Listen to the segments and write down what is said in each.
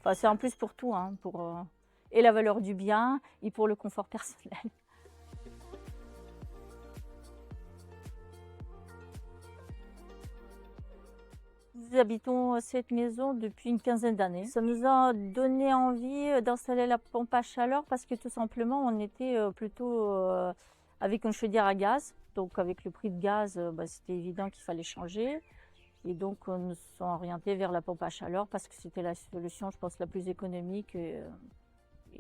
Enfin, c'est un plus pour tout, hein, pour et la valeur du bien et pour le confort personnel. Nous habitons cette maison depuis une quinzaine d'années. Ça nous a donné envie d'installer la pompe à chaleur parce que tout simplement on était plutôt avec une chaudière à gaz. Donc avec le prix de gaz, c'était évident qu'il fallait changer. Et donc nous nous sommes orientés vers la pompe à chaleur parce que c'était la solution, je pense, la plus économique et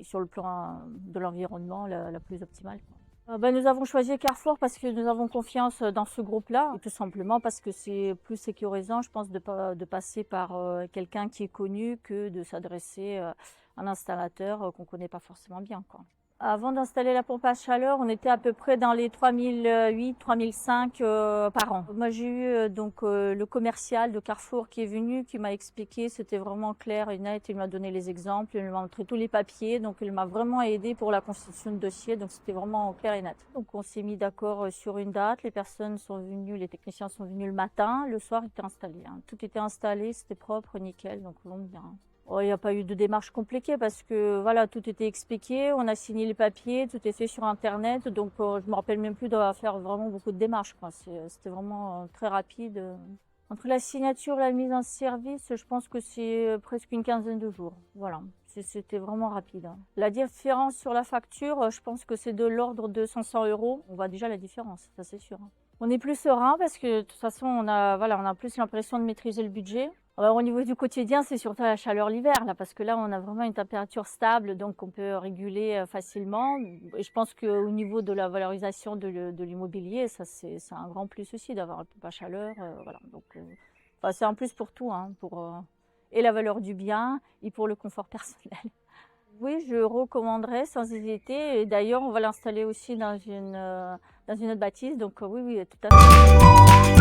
sur le plan de l'environnement, la plus optimale, quoi. Nous avons choisi Carrefour parce que nous avons confiance dans ce groupe-là, et tout simplement parce que c'est plus sécurisant, je pense, de passer par quelqu'un qui est connu que de s'adresser à un installateur qu'on ne connaît pas forcément bien, quoi. Avant d'installer la pompe à chaleur, on était à peu près dans les 3008, 3005 par an. Moi, j'ai eu le commercial de Carrefour qui est venu, qui m'a expliqué, c'était vraiment clair et net. Il m'a donné les exemples, il m'a montré tous les papiers, donc il m'a vraiment aidé pour la constitution de dossier. Donc c'était vraiment clair et net. Donc on s'est mis d'accord sur une date. Les personnes sont venues, les techniciens sont venus le matin, le soir il était installé, hein. Tout était installé, c'était propre, nickel, donc vraiment bien. Oh, il n'y a pas eu de démarche compliquée parce que voilà, tout était expliqué, on a signé les papiers, tout est fait sur Internet, donc je me rappelle même plus d'avoir fait vraiment beaucoup de démarches, quoi. C'était vraiment très rapide. Entre la signature et la mise en service, je pense que c'est presque une quinzaine de jours. Voilà, c'était vraiment rapide, hein. La différence sur la facture, je pense que c'est de l'ordre de 500 €. On voit déjà la différence, ça c'est sûr, hein. On est plus serein parce que de toute façon, on a plus l'impression de maîtriser le budget. Alors, au niveau du quotidien, c'est surtout la chaleur l'hiver, là, parce que là, on a vraiment une température stable, donc on peut réguler facilement. Et je pense qu'au niveau de la valorisation de l'immobilier, ça, c'est un grand plus aussi d'avoir un peu de chaleur. Voilà. Donc, enfin, c'est un plus pour tout, hein, et la valeur du bien et pour le confort personnel. Oui, je recommanderais sans hésiter. Et d'ailleurs, on va l'installer aussi dans une autre bâtisse. Donc, oui, tout à fait.